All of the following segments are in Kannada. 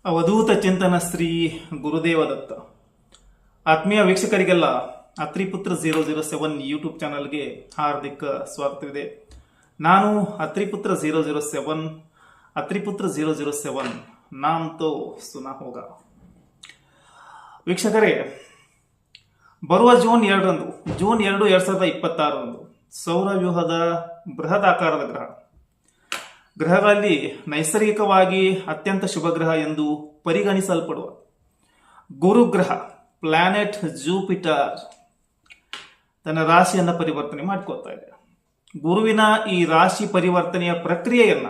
ಅವಧೂತ ಚಿಂತನ ಶ್ರೀ ಗುರುದೇವ ದತ್ತ. ಆತ್ಮೀಯ ವೀಕ್ಷಕರಿಗೆಲ್ಲ ಅತ್ರಿಪುತ್ರ 007 ಯೂಟ್ಯೂಬ್ ಚಾನಲ್ಗೆ ಹಾರ್ದಿಕ ಸ್ವಾಗತವಿದೆ. ನಾನು ಅತ್ರಿಪುತ್ರ 007 ನಾಮ್ ತೋ ಸುನಾ ಹೋಗ. ವೀಕ್ಷಕರೇ, ಬರುವ ಜೂನ್ 2 2026 ಸೌರವ್ಯೂಹದ ಬೃಹದಾಕಾರದ ಗ್ರಹಗಳಲ್ಲಿ ನೈಸರ್ಗಿಕವಾಗಿ ಅತ್ಯಂತ ಶುಭ ಗ್ರಹ ಎಂದು ಪರಿಗಣಿಸಲ್ಪಡುವ ಗುರುಗ್ರಹ ಪ್ಲಾನೆಟ್ ಜೂಪಿಟರ್ ತನ್ನ ರಾಶಿಯನ್ನು ಪರಿವರ್ತನೆ ಮಾಡಿಕೊಳ್ತಾ ಇದೆ. ಗುರುವಿನ ಈ ರಾಶಿ ಪರಿವರ್ತನೆಯ ಪ್ರಕ್ರಿಯೆಯನ್ನ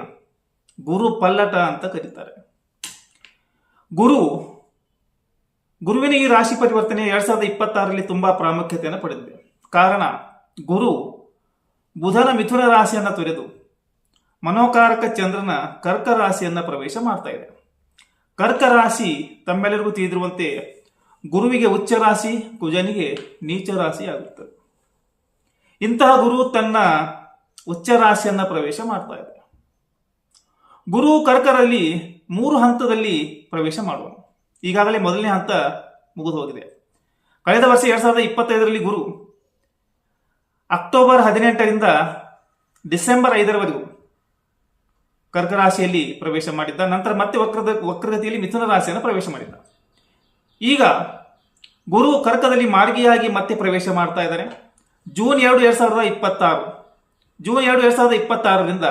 ಗುರು ಪಲ್ಲಟ ಅಂತ ಕರೀತಾರೆ. ಗುರುವಿನ ಈ ರಾಶಿ ಪರಿವರ್ತನೆ 2026ರಲ್ಲಿ ತುಂಬಾ ಪ್ರಾಮುಖ್ಯತೆಯನ್ನು ಪಡೆದಿದೆ. ಕಾರಣ, ಗುರು ಬುಧನ ಮಿಥುನ ರಾಶಿಯನ್ನು ತೊರೆದು ಮನೋಕಾರಕ ಚಂದ್ರನ ಕರ್ಕ ರಾಶಿಯನ್ನ ಪ್ರವೇಶ ಮಾಡ್ತಾ ಇದೆ. ಕರ್ಕ ರಾಶಿ ತಮ್ಮೆಲ್ಲರಿಗೂ ತಿಳಿದಿರುವಂತೆ ಗುರುವಿಗೆ ಉಚ್ಚ ರಾಶಿ, ಕುಜನಿಗೆ ನೀಚ ರಾಶಿ ಆಗುತ್ತದೆ. ಇಂತಹ ಗುರು ತನ್ನ ಉಚ್ಚ ರಾಶಿಯನ್ನ ಪ್ರವೇಶ ಮಾಡ್ತಾ ಇದೆ. ಗುರು ಕರ್ಕರಲ್ಲಿ 3 ಹಂತದಲ್ಲಿ ಪ್ರವೇಶ ಮಾಡುವ. ಈಗಾಗಲೇ ಮೊದಲನೇ ಹಂತ ಮುಗಿದು ಹೋಗಿದೆ. ಕಳೆದ ವರ್ಷ 2025ರಲ್ಲಿ ಗುರು ಅಕ್ಟೋಬರ್ 18ರಿಂದ ಡಿಸೆಂಬರ್ 5ರವರೆಗೂ ಕರ್ಕ ರಾಶಿಯಲ್ಲಿ ಪ್ರವೇಶ ಮಾಡಿದ್ದ. ನಂತರ ಮತ್ತೆ ವಕ್ರಗತಿಯಲ್ಲಿ ಮಿಥುನ ರಾಶಿಯನ್ನು ಪ್ರವೇಶ ಮಾಡಿದ್ದ. ಈಗ ಗುರು ಕರ್ಕದಲ್ಲಿ ಮಾರ್ಗಿಯಾಗಿ ಮತ್ತೆ ಪ್ರವೇಶ ಮಾಡ್ತಾ ಇದ್ದಾನೆ. ಜೂನ್ 2 2026ರಿಂದ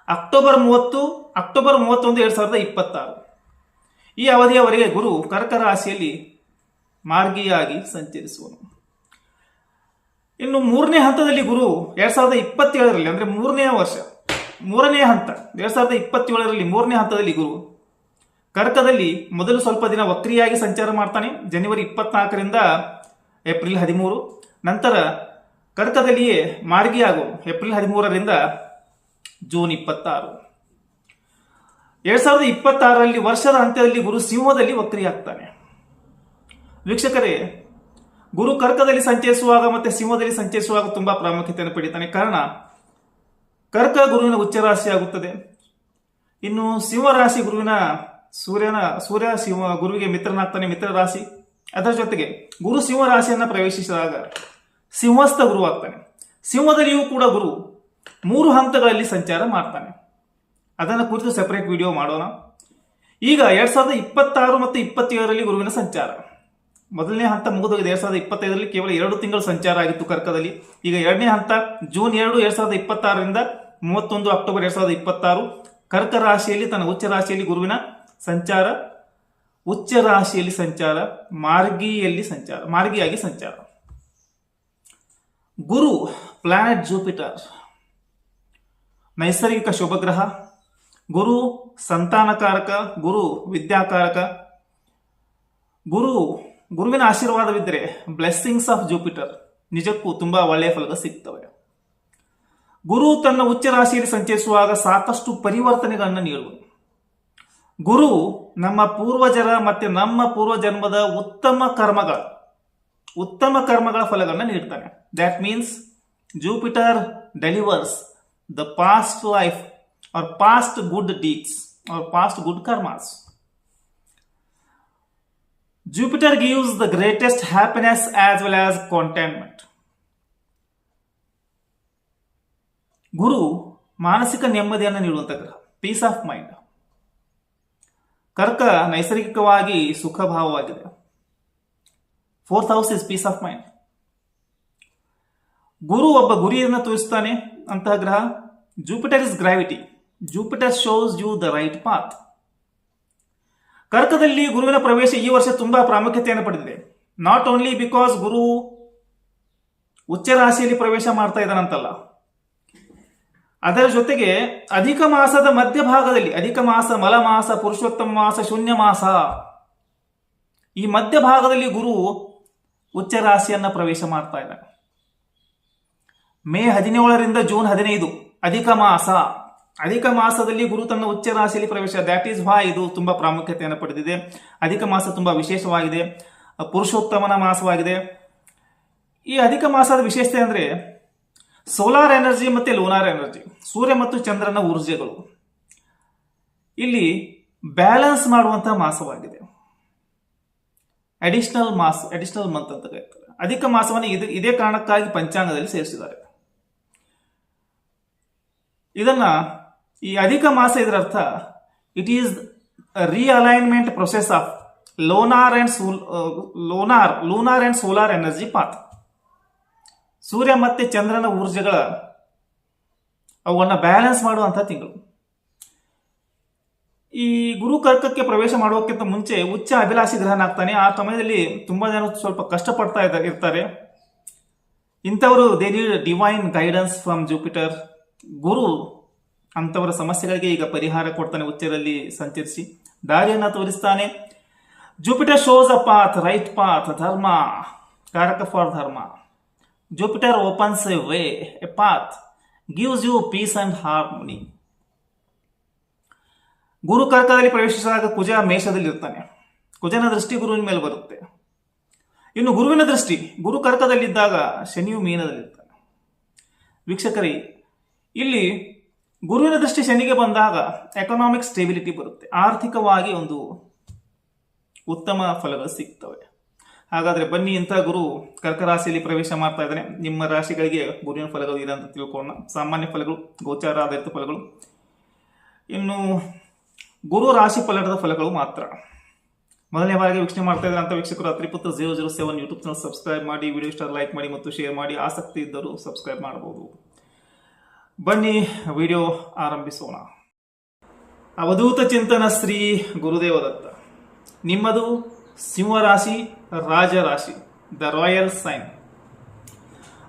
ಅಕ್ಟೋಬರ್ 31 2026 ಈ ಅವಧಿಯವರೆಗೆ ಗುರು ಕರ್ಕ ರಾಶಿಯಲ್ಲಿ ಮಾರ್ಗಿಯಾಗಿ ಸಂಚರಿಸುವನು. ಇನ್ನು 3ನೇ ಹಂತದಲ್ಲಿ ಗುರು 2027ರಲ್ಲಿ ಅಂದ್ರೆ ಮೂರನೇ ಹಂತ 2027ರಲ್ಲಿ 3ನೇ ಹಂತದಲ್ಲಿ ಗುರು ಕರ್ಕದಲ್ಲಿ ಮೊದಲು ಸ್ವಲ್ಪ ದಿನ ವಕ್ರಿಯಾಗಿ ಸಂಚಾರ ಮಾಡ್ತಾನೆ. ಜನವರಿ 24ರಿಂದ ಏಪ್ರಿಲ್ 13. ನಂತರ ಕರ್ಕದಲ್ಲಿಯೇ ಮಾರ್ಗಿಯಾಗುವ ಏಪ್ರಿಲ್ 13ರಿಂದ ಜೂನ್ 26. 2026ರಲ್ಲಿ ವರ್ಷದ ಅಂತ್ಯದಲ್ಲಿ ಗುರು ಸಿಂಹದಲ್ಲಿ ವಕ್ರಿಯಾಗ್ತಾನೆ. ವೀಕ್ಷಕರೇ, ಗುರು ಕರ್ಕದಲ್ಲಿ ಸಂಚರಿಸುವಾಗ ಮತ್ತೆ ಸಿಂಹದಲ್ಲಿ ಸಂಚರಿಸುವಾಗ ತುಂಬಾ ಪ್ರಾಮುಖ್ಯತೆಯನ್ನು ಪಡಿತಾನೆ. ಕಾರಣ, ಕರ್ಕ ಗುರುವಿನ ಉಚ್ಚ ರಾಶಿ ಆಗುತ್ತದೆ. ಇನ್ನು ಸಿಂಹ ರಾಶಿ ಸೂರ್ಯ ಗುರುವಿಗೆ ಮಿತ್ರನಾಗ್ತಾನೆ, ಮಿತ್ರ ರಾಶಿ. ಅದರ ಜೊತೆಗೆ ಗುರು ಸಿಂಹ ರಾಶಿಯನ್ನ ಪ್ರವೇಶಿಸಿದಾಗ ಸಿಂಹಸ್ಥ ಗುರು ಆಗ್ತಾನೆ. ಸಿಂಹದಲ್ಲಿಯೂ ಕೂಡ ಗುರು 3 ಹಂತಗಳಲ್ಲಿ ಸಂಚಾರ ಮಾಡ್ತಾನೆ. ಅದನ್ನು ಕುರಿತು ಸೆಪರೇಟ್ ವಿಡಿಯೋ ಮಾಡೋಣ. ಈಗ 2026 ಮತ್ತು 27ರಲ್ಲಿ ಗುರುವಿನ ಸಂಚಾರ. ಮೊದಲನೇ ಹಂತ ಮುಗಿದೋಗಿದೆ. 2025ರಲ್ಲಿ ಕೇವಲ 2 ತಿಂಗಳು ಸಂಚಾರ ಆಗಿತ್ತು ಕರ್ಕದಲ್ಲಿ. ಈಗ 2ನೇ ಹಂತ ಜೂನ್ 2 2026ರಿಂದ 31 ಅಕ್ಟೋಬರ್ 2026 ಕರ್ಕ ರಾಶಿಯಲ್ಲಿ ತನ್ನ ಉಚ್ಚ ರಾಶಿಯಲ್ಲಿ ಗುರುವಿನ ಸಂಚಾರ, ಉಚ್ಚ ರಾಶಿಯಲ್ಲಿ ಸಂಚಾರ, ಮಾರ್ಗಿಯಾಗಿ ಸಂಚಾರ. ಗುರು ಪ್ಲಾನೆಟ್ ಜೂಪಿಟರ್ ನೈಸರ್ಗಿಕ ಶುಭಗ್ರಹ. ಗುರು ಸಂತಾನಕಾರಕ, ಗುರು ವಿದ್ಯಾಕಾರಕ. ಗುರುವಿನ ಆಶೀರ್ವಾದವಿದ್ದರೆ ಬ್ಲೆಸ್ಸಿಂಗ್ಸ್ ಆಫ್ ಜೂಪಿಟರ್ ನಿಜಕ್ಕೂ ತುಂಬಾ ಒಳ್ಳೆಯ ಫಲ ಸಿಗ್ತವೆ. ಗುರು ತನ್ನ ಉಚ್ಚ ರಾಶಿಯಲ್ಲಿ ಸಂಚರಿಸುವಾಗ ಸಾಕಷ್ಟು ಪರಿವರ್ತನೆಗಳನ್ನು ನೀಡುವುದು. ಗುರು ನಮ್ಮ ಪೂರ್ವಜರ ಮತ್ತೆ ನಮ್ಮ ಪೂರ್ವಜನ್ಮದ ಉತ್ತಮ ಕರ್ಮಗಳ ಫಲಗಳನ್ನು ನೀಡ್ತಾನೆ. That means Jupiter delivers the past life or past good deeds or past good karmas. Jupiter gives the greatest happiness as well as contentment. ಗುರು ಮಾನಸಿಕ ನೆಮ್ಮದಿಯನ್ನು ನೀಡುವಂತ ಗ್ರಹ, ಪೀಸ್ ಆಫ್ ಮೈಂಡ್. ಕರ್ಕ ನೈಸರ್ಗಿಕವಾಗಿ ಸುಖಭಾವವಾಗಿದೆ. 4th house is peace of mind. ಗುರು ಒಬ್ಬ ಗುರಿಯನ್ನು ತೋರಿಸ್ತಾನೆ ಅಂತಹ ಗ್ರಹ. Jupiter is gravity. Jupiter shows you the right path. ಕರ್ಕದಲ್ಲಿ ಗುರುವಿನ ಪ್ರವೇಶ ಈ ವರ್ಷ ತುಂಬಾ ಪ್ರಾಮುಖ್ಯತೆಯನ್ನು ಪಡೆದಿದೆ. ನಾಟ್ ಓನ್ಲಿ ಬಿಕಾಸ್ ಗುರು ಉಚ್ಚ ರಾಶಿಯಲ್ಲಿ ಪ್ರವೇಶ ಮಾಡ್ತಾ ಇದ್ದಾನಂತಲ್ಲ, ಅದರ ಜೊತೆಗೆ ಅಧಿಕ ಮಾಸದ ಮಧ್ಯಭಾಗದಲ್ಲಿ, ಅಧಿಕ ಮಾಸ, ಮಲಮಾಸ, ಪುರುಷೋತ್ತಮ ಮಾಸ, ಶೂನ್ಯ ಮಾಸ, ಈ ಮಧ್ಯಭಾಗದಲ್ಲಿ ಗುರು ಉಚ್ಚ ರಾಶಿಯನ್ನ ಪ್ರವೇಶ ಮಾಡ್ತಾ ಇದ್ದಾನೆ. ಮೇ 17ರಿಂದ ಜೂನ್ 15 ಅಧಿಕ ಮಾಸದಲ್ಲಿ ಗುರು ತನ್ನ ಉಚ್ಚ ರಾಶಿಯಲ್ಲಿ ಪ್ರವೇಶ. ದ್ಯಾಟ್ ಈಸ್ ವೈ ಇದು ತುಂಬಾ ಪ್ರಾಮುಖ್ಯತೆಯನ್ನು ಪಡೆದಿದೆ. ಅಧಿಕ ಮಾಸ ತುಂಬಾ ವಿಶೇಷವಾಗಿದೆ, ಪುರುಷೋತ್ತಮನ ಮಾಸವಾಗಿದೆ. ಈ ಅಧಿಕ ಮಾಸದ ವಿಶೇಷತೆ ಅಂದ್ರೆ ಸೋಲಾರ್ ಎನರ್ಜಿ ಮತ್ತೆ ಲೂನಾರ್ ಎನರ್ಜಿ, ಸೂರ್ಯ ಮತ್ತು ಚಂದ್ರನ ಊರ್ಜೆಗಳು. ಇಲ್ಲಿ ಬ್ಯಾಲೆನ್ಸ್ ಮಾಡುವಂತಹ ಮಾಸವಾಗಿದೆ. ಅಡಿಷನಲ್ ಮಂತ್ ಅಂತ ಕರೀತಾರೆ. ಅಧಿಕ ಮಾಸವನ್ನು ಇದೇ ಕಾರಣಕ್ಕಾಗಿ ಪಂಚಾಂಗದಲ್ಲಿ ಸೇರಿಸಿದ್ದಾರೆ. ಇದನ್ನ ಈ ಅಧಿಕ ಮಾಸ ಇದರ ಅರ್ಥ it is realignment process of lunar and solar energy path. ಸೂರ್ಯ ಮತ್ತೆ ಚಂದ್ರನ ಊರ್ಜೆಗಳ ಅವನ್ನು ಬ್ಯಾಲೆನ್ಸ್ ಮಾಡುವಂತಹ ತಿಂಗಳು. ಈ ಗುರು ಕರ್ಕಕ್ಕೆ ಪ್ರವೇಶ ಮಾಡುವಕ್ಕಿಂತ ಮುಂಚೆ ಉಚ್ಚ ಅಭಿಲಾಷಿ ಗ್ರಹನಾಗ್ತಾನೆ. ಆ ಸಮಯದಲ್ಲಿ ತುಂಬಾ ಜನ ಸ್ವಲ್ಪ ಕಷ್ಟಪಡ್ತಾ ಇರ್ತಾರೆ. ಇಂಥವರು they need divine guidance from Jupiter. ಗುರು ಅಂತವರ ಸಮಸ್ಯೆಗಳಿಗೆ ಈಗ ಪರಿಹಾರ ಕೊಡ್ತಾನೆ. ಉಚ್ಚರಲ್ಲಿ ಸಂಚರಿಸಿ ದಾರಿಯನ್ನು ತೋರಿಸ್ತಾನೆ. Jupiter shows a path, right path, ಧರ್ಮ ಕಾರಕ for dharma. Jupiter opens a way, a path, gives you peace and harmony. ಗುರು ಕರ್ಕದಲ್ಲಿ ಪ್ರವೇಶಿಸಿದಾಗ ಕುಜ ಮೇಷದಲ್ಲಿ ಇರ್ತಾನೆ. ಕುಜನ ದೃಷ್ಟಿ ಗುರುವಿನ ಮೇಲೆ ಬರುತ್ತೆ. ಇನ್ನು ಗುರುವಿನ ದೃಷ್ಟಿ ಗುರು ಕರ್ಕದಲ್ಲಿದ್ದಾಗ ಶನಿಯು ಮೀನದಲ್ಲಿರ್ತಾನೆ. ವೀಕ್ಷಕರೇ, ಇಲ್ಲಿ ಗುರುವಿನ ದೃಷ್ಟಿ ಶನಿಗೆ ಬಂದಾಗ ಎಕನಾಮಿಕ್ ಸ್ಟೆಬಿಲಿಟಿ ಬರುತ್ತೆ. ಆರ್ಥಿಕವಾಗಿ ಒಂದು ಉತ್ತಮ ಫಲಗಳು ಸಿಗ್ತವೆ. ಹಾಗಾದ್ರೆ ಬನ್ನಿ, ಇಂಥ ಗುರು ಕರ್ಕ ರಾಶಿಯಲ್ಲಿ ಪ್ರವೇಶ ಮಾಡ್ತಾ ಇದ್ದಾನೆ. ನಿಮ್ಮ ರಾಶಿಗಳಿಗೆ ಗುರುವಿನ ಫಲಗಳು ಇದೆ ಅಂತ ತಿಳ್ಕೊಳ್ಳೋಣ. ಸಾಮಾನ್ಯ ಫಲಗಳು, ಗೋಚಾರ ಆಧಾರಿತ ಫಲಗಳು, ಇನ್ನು ಗುರು ರಾಶಿ ಫಲದ ಫಲಗಳು ಮಾತ್ರ. ಮೊದಲನೇ ಬಾರಿಗೆ ವೀಕ್ಷಣೆ ಮಾಡ್ತಾ ಇದ್ದಾರೆ ಅಂತ ವೀಕ್ಷಕರು ಅತ್ರಿಪುತ್ರ 007 ಯೂಟ್ಯೂಬ್ ಚಾನಲ್ ಸಬ್ಸ್ಕ್ರೈಬ್ ಮಾಡಿ, ವಿಡಿಯೋ ಇಷ್ಟ ಲೈಕ್ ಮಾಡಿ ಮತ್ತು ಶೇರ್ ಮಾಡಿ. ಆಸಕ್ತಿ ಇದ್ದರೂ ಸಬ್ಸ್ಕ್ರೈಬ್ ಮಾಡಬಹುದು. ಬನ್ನಿ ವಿಡಿಯೋ ಆರಂಭಿಸೋಣ. ಅವಧೂತ ಚಿಂತನ ಶ್ರೀ ಗುರುದೇವದತ್ತ. ನಿಮ್ಮದು ಸಿಂಹ ರಾಶಿ, ರಾಜರಾಶಿ, ದ ರಾಯಲ್ ಸೈನ್.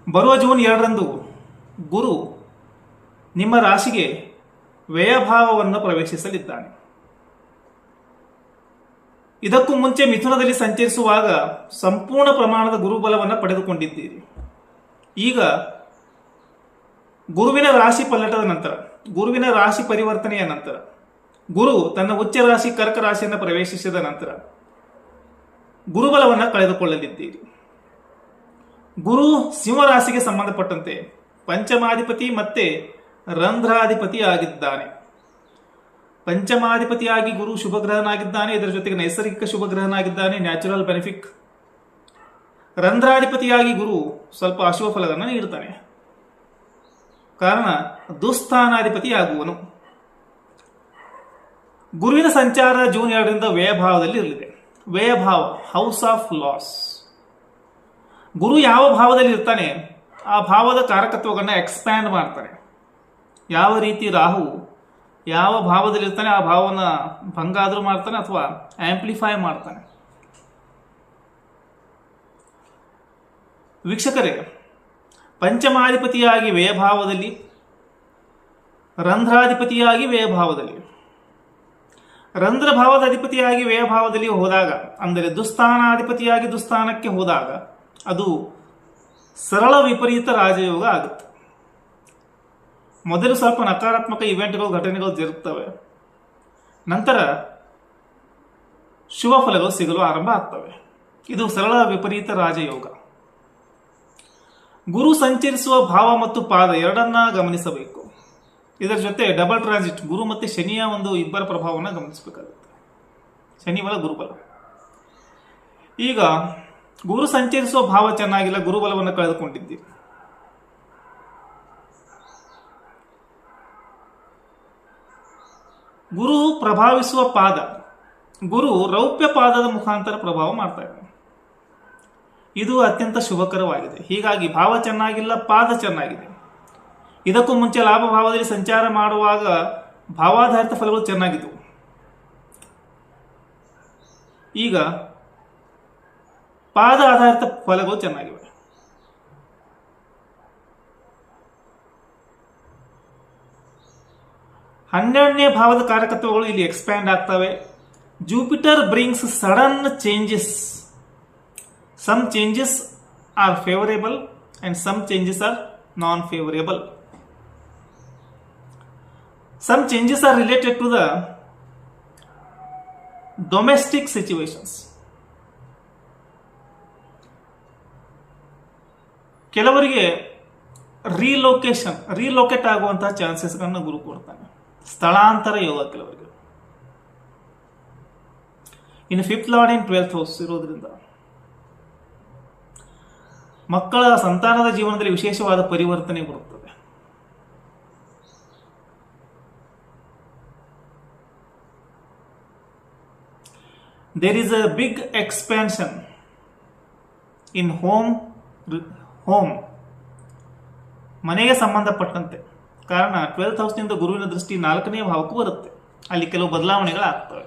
ಬರುವ ಜೂನ್ 2ರಂದು ಗುರು ನಿಮ್ಮ ರಾಶಿಗೆ ವ್ಯಯಭಾವವನ್ನು ಪ್ರವೇಶಿಸಲಿದ್ದಾನೆ. ಇದಕ್ಕೂ ಮುಂಚೆ ಮಿಥುನದಲ್ಲಿ ಸಂಚರಿಸುವಾಗ ಸಂಪೂರ್ಣ ಪ್ರಮಾಣದ ಗುರುಬಲವನ್ನು ಪಡೆದುಕೊಂಡಿದ್ದೀರಿ. ಈಗ ಗುರುವಿನ ರಾಶಿ ಪಲ್ಲಟದ ನಂತರ, ಗುರುವಿನ ರಾಶಿ ಪರಿವರ್ತನೆಯ ನಂತರ, ಗುರು ತನ್ನ ಉಚ್ಚ ರಾಶಿ ಕರ್ಕ ರಾಶಿಯನ್ನು ಪ್ರವೇಶಿಸಿದ ನಂತರ ಗುರುಬಲವನ್ನು ಕಳೆದುಕೊಳ್ಳಲಿದ್ದೀರಿ. ಗುರು ಸಿಂಹ ರಾಶಿಗೆ ಸಂಬಂಧಪಟ್ಟಂತೆ ಪಂಚಮಾಧಿಪತಿ ಮತ್ತೆ ರಂಧ್ರಾಧಿಪತಿ ಆಗಿದ್ದಾನೆ. ಪಂಚಮಾಧಿಪತಿಯಾಗಿ ಗುರು ಶುಭಗ್ರಹನಾಗಿದ್ದಾನೆ. ಇದರ ಜೊತೆಗೆ ನೈಸರ್ಗಿಕ ಶುಭಗ್ರಹನಾಗಿದ್ದಾನೆ, ನ್ಯಾಚುರಲ್ ಬೆನಿಫಿಕ್. ರಂಧ್ರಾಧಿಪತಿಯಾಗಿ ಗುರು ಸ್ವಲ್ಪ ಅಶುಭ ಫಲಗಳನ್ನು ನೀಡುತ್ತಾನೆ, ಕಾರಣ ದುಸ್ಥಾನಾಧಿಪತಿ ಆಗುವನು. ಗುರುವಿನ ಸಂಚಾರ ಜೂನ್ 2ರಿಂದ ವ್ಯಯಭಾವದಲ್ಲಿ ಇರಲಿದೆ. ವ್ಯಯಭಾವ, ಹೌಸ್ ಆಫ್ ಲಾಸ್. ಗುರು ಯಾವ ಭಾವದಲ್ಲಿ ಇರ್ತಾನೆ ಆ ಭಾವದ ಕಾರಕತ್ವಗಳನ್ನ ಎಕ್ಸ್ಪ್ಯಾಂಡ್ ಮಾಡ್ತಾನೆ. ಯಾವ ರೀತಿ ರಾಹು ಯಾವ ಭಾವದಲ್ಲಿ ಇರ್ತಾನೆ ಆ ಭಾವನ ಭಂಗ ಆದರೂ ಮಾಡ್ತಾನೆ ಅಥವಾ ಆಂಪ್ಲಿಫೈ ಮಾಡ್ತಾನೆ. ವೀಕ್ಷಕರೇ, ಪಂಚಮಾಧಿಪತಿಯಾಗಿ ವ್ಯಯಭಾವದಲ್ಲಿ, ರಂಧ್ರಾಧಿಪತಿಯಾಗಿ ವ್ಯಯಭಾವದಲ್ಲಿ, ರಂಧ್ರ ಭಾವದ ಅಧಿಪತಿಯಾಗಿ ವ್ಯಯಭಾವದಲ್ಲಿ ಹೋದಾಗ, ಅಂದರೆ ದುಸ್ಥಾನಾಧಿಪತಿಯಾಗಿ ದುಸ್ಥಾನಕ್ಕೆ ಹೋದಾಗ ಅದು ಸರಳ ವಿಪರೀತ ರಾಜಯೋಗ ಆಗುತ್ತೆ. ಮೊದಲು ಸ್ವಲ್ಪ ನಕಾರಾತ್ಮಕ ಇವೆಂಟ್ಗಳು, ಘಟನೆಗಳು ಜರುಗುತ್ತವೆ. ನಂತರ ಶುಭ ಫಲಗಳು ಸಿಗಲು ಆರಂಭ ಆಗ್ತವೆ. ಇದು ಸರಳ ವಿಪರೀತ ರಾಜಯೋಗ. ಗುರು ಸಂಚರಿಸುವ ಭಾವ ಮತ್ತು ಪಾದ ಎರಡನ್ನ ಗಮನಿಸಬೇಕು. ಇದರ ಜೊತೆ ಡಬಲ್ ಟ್ರಾನ್ಸಿಟ್, ಗುರು ಮತ್ತು ಶನಿಯ ಒಂದು ಇಬ್ಬರ ಪ್ರಭಾವವನ್ನು ಗಮನಿಸಬೇಕಾಗುತ್ತೆ. ಶನಿಬಲ ಗುರುಬಲ. ಈಗ ಗುರು ಸಂಚರಿಸುವ ಭಾವ ಚೆನ್ನಾಗಿಲ್ಲ, ಗುರುಬಲವನ್ನು ಕಳೆದುಕೊಂಡಿದ್ದೀರಿ. ಗುರು ಪ್ರಭಾವಿಸುವ ಪಾದ, ಗುರು ರೌಪ್ಯ ಪಾದದ ಮುಖಾಂತರ ಪ್ರಭಾವ ಮಾಡ್ತಾ ಇದ್ದಾನೆ. ಇದು ಅತ್ಯಂತ ಶುಭಕರವಾಗಿದೆ. ಹೀಗಾಗಿ ಭಾವ ಚೆನ್ನಾಗಿಲ್ಲ, ಪಾದ ಚೆನ್ನಾಗಿದೆ. ಇದಕ್ಕೂ ಮುಂಚೆ ಲಾಭ ಭಾವದಲ್ಲಿ ಸಂಚಾರ ಮಾಡುವಾಗ ಭಾವಾಧಾರಿತ ಫಲಗಳು ಚೆನ್ನಾಗಿದ್ದವು. ಈಗ ಪಾದ ಆಧಾರಿತ ಫಲಗಳು ಚೆನ್ನಾಗಿವೆ. ಹನ್ನೆರಡನೇ ಭಾವದ ಕಾರಕತ್ವಗಳು ಇಲ್ಲಿ ಎಕ್ಸ್ಪ್ಯಾಂಡ್ ಆಗ್ತವೆ. Jupiter brings sudden changes. Some changes are favourable and some changes are non favourable. Some changes are related to the domestic situations. ಕೆಲವರಿಗೆ ರೀಲೋಕೇಟ್ ಆಗುವಂತಹ ಚಾನ್ಸಸ್ಗಳನ್ನು ಗುರು ಕೊಡ್ತಾನೆ. ಸ್ಥಳಾಂತರ ಯೋಗ ಕೆಲವರಿಗೆ. ಇನ್ನು ಫಿಫ್ತ್ ಲಾರ್ಡ್ ಇನ್ 12th ಹೌಸ್ ಇರೋದ್ರಿಂದ ಮಕ್ಕಳ ಸಂತಾನದ ಜೀವನದಲ್ಲಿ ವಿಶೇಷವಾದ ಪರಿವರ್ತನೆ ಬರುತ್ತದೆ. There is a big expansion in home ಮನೆಗೆ ಸಂಬಂಧಪಟ್ಟಂತೆ. ಕಾರಣ 12th ಹೌಸ್ನಿಂದ ಗುರುವಿನ ದೃಷ್ಟಿ 4ನೇ ಭಾವಕ್ಕೂ ಬರುತ್ತೆ. ಅಲ್ಲಿ ಕೆಲವು ಬದಲಾವಣೆಗಳಾಗ್ತವೆ.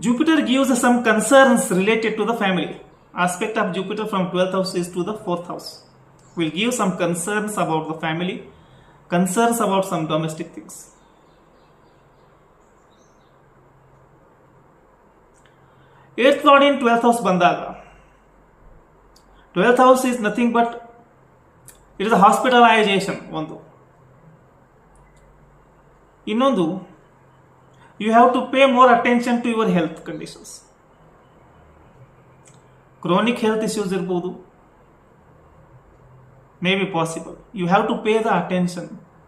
Jupiter gives some concerns related to the family. Aspect of Jupiter from 12th house is to the 4th house. Will give some concerns about the family, concerns about some domestic things. 8th lord in 12th house ಬಂದಾಗ 12th house is nothing but it is a hospitalization. ಒಂದು ಇನ್ನೊಂದು you have to pay more attention to your health conditions. Chronic health issues irbodu, may be possible. You have to pay the attention.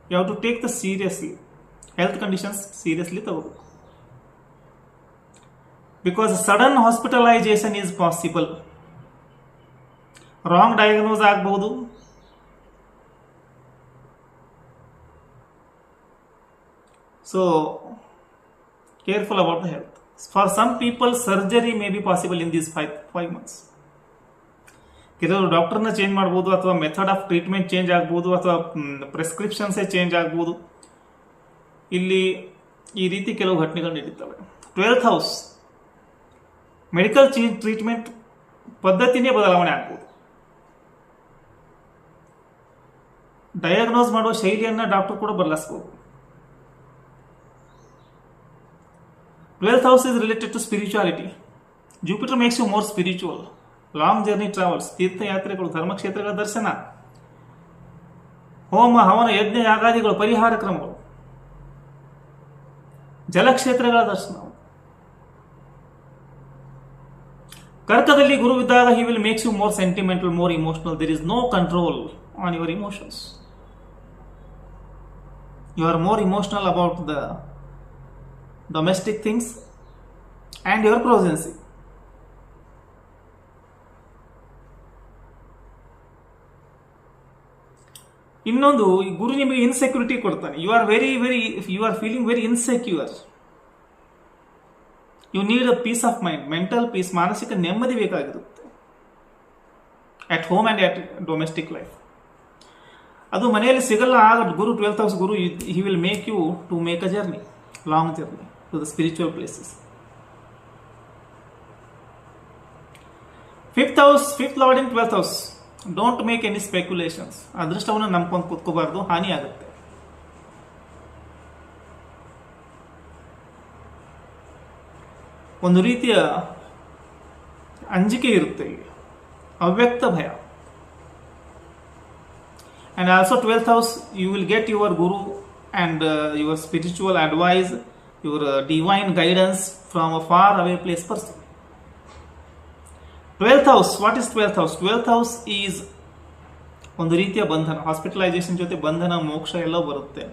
You have to take the seriously. Health conditions seriously ತಗೋಬೇಕು. Because sudden hospitalization is possible. Wrong diagnose ಆಗಬಹುದು. So careful about the health. For some people, surgery may be possible in these 5 months. ಕೆಲವರು ಡಾಕ್ಟರ್ನ ಚೇಂಜ್ ಮಾಡ್ಬೋದು, ಅಥವಾ ಮೆಥಡ್ ಆಫ್ ಟ್ರೀಟ್ಮೆಂಟ್ ಚೇಂಜ್ ಆಗ್ಬೋದು, ಅಥವಾ ಪ್ರಿಸ್ಕ್ರಿಪ್ಷನ್ಸೇ ಚೇಂಜ್ ಆಗ್ಬೋದು. ಇಲ್ಲಿ ಈ ರೀತಿ ಕೆಲವು ಘಟನೆಗಳು ನಡೀತವೆ. 12th ಹೌಸ್ ಮೆಡಿಕಲ್ ಟ್ರೀಟ್ಮೆಂಟ್ ಪದ್ಧತಿನೇ ಬದಲಾವಣೆ ಆಗ್ಬೋದು. ಡಯಾಗ್ನೋಸ್ ಮಾಡುವ ಶೈಲಿಯನ್ನ ಡಾಕ್ಟರ್ ಕೂಡ ಬದಲಾಯಿಸಬಹುದು. 12th house is related to spirituality. Jupiter makes you more spiritual. Long journey travels, ತೀರ್ಥಯಾತ್ರೆಗಳು, ಧರ್ಮಕ್ಷೇತ್ರಗಳ ದರ್ಶನ, ಹೋಮ ಹವನ ಯಜ್ಞ ಯಾಗಾದಿಗಳು, ಪರಿಹಾರ ಕ್ರಮಗಳು, ಜಲಕ್ಷೇತ್ರಗಳ ದರ್ಶನ. ಕರ್ಕದಲ್ಲಿ ಗುರುವಿದ್ದಾಗ he will makes you more sentimental, more emotional. There is no control on your emotions. You are more emotional about the domestic things and your progeny. ಇನ್ನೊಂದು, ಗುರು ನಿಮಗೆ ಇನ್ಸೆಕ್ಯೂರಿಟಿ ಕೊಡ್ತಾನೆ. You are feeling very insecure. You need a peace of mind, mental peace, ಮಾನಸಿಕ ನೆಮ್ಮದಿ ಬೇಕಾಗಿರುತ್ತೆ. At home and at domestic life ಅದು ಮನೆಯಲ್ಲಿ ಸಿಗಲ್ಲ. ಆಗ Guru 12th house Guru he will make you to make a journey, long journey to the spiritual places. 5th lord in 12th house. Don't make any speculations. ಅದೃಷ್ಟವನ್ನು ನಂಬ್ಕೊಂಡು ಕೂತ್ಕೋಬಾರ್ದು, ಹಾನಿ ಆಗುತ್ತೆ. ಒಂದು ರೀತಿಯ ಅಂಜಿಕೆ ಇರುತ್ತೆ, ಅವ್ಯಕ್ತ ಭಯ. And also 12th house, you will get your guru and your spiritual advice, your divine guidance from a far away place person. 12th house, what is 12th house? 12th house is ಒಂದು ರೀತಿಯ ಬಂಧನ, ಹಾಸ್ಪಿಟಲೈಸೇಷನ್ ಜೊತೆ ಬಂಧನ, ಮೋಕ್ಷ ಎಲ್ಲ ಬರುತ್ತೆ.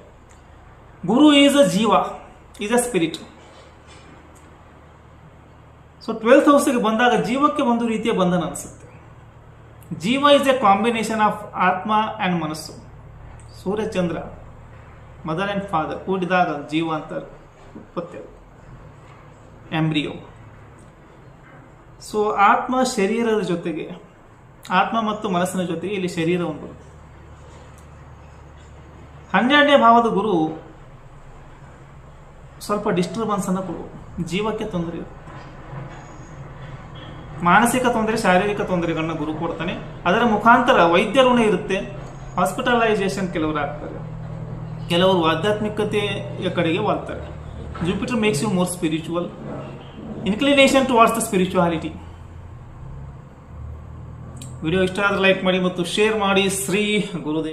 ಗುರು ಈಸ್ ಅ ಜೀವ, is a spirit. So 12th ಹೌಸ್ಗೆ ಬಂದಾಗ ಜೀವಕ್ಕೆ ಒಂದು ರೀತಿಯ ಬಂಧನ ಅನಿಸುತ್ತೆ. ಜೀವ ಇಸ್ ಎ ಕಾಂಬಿನೇಷನ್ ಆಫ್ ಆತ್ಮ ಅಂಡ್ ಮನಸ್ಸು. ಸೂರ್ಯ ಚಂದ್ರ, ಮದರ್ ಅಂಡ್ ಫಾದರ್ ಕೂಡಿದಾಗ ಜೀವ ಅಂತ ಉತ್ಪತ್ತಿ, ಎಂಬ್ರಿಯೋ. ಸೊ ಆತ್ಮ ಶರೀರದ ಜೊತೆಗೆ, ಆತ್ಮ ಮತ್ತು ಮನಸ್ಸಿನ ಜೊತೆಗೆ ಇಲ್ಲಿ ಶರೀರ ಒಂದು. 12ನೇ ಭಾವದ ಗುರು ಸ್ವಲ್ಪ ಡಿಸ್ಟರ್ಬೆನ್ಸ್ ಅನ್ನು ಕೊಡುವುದು, ಜೀವಕ್ಕೆ ತೊಂದರೆ, ಮಾನಸಿಕ ತೊಂದರೆ, ಶಾರೀರಿಕ ತೊಂದರೆಗಳನ್ನ ಗುರು ಕೊಡ್ತಾನೆ. ಅದರ ಮುಖಾಂತರ ವೈದ್ಯ ಋಣ ಇರುತ್ತೆ, ಹಾಸ್ಪಿಟಲೈಸೇಷನ್ ಕೆಲವರು ಆಗ್ತಾರೆ, ಕೆಲವರು ಆಧ್ಯಾತ್ಮಿಕತೆಯ ಕಡೆಗೆ ವಾಲ್ತಾರೆ. Jupiter makes you more spiritual, inclination towards the spirituality. Video ಇಷ್ಟ ಆದರೆ ಲೈಕ್ ಮಾಡಿ ಮತ್ತು ಶೇರ್ ಮಾಡಿ. ಶ್ರೀ ಗುರುದೇವ್.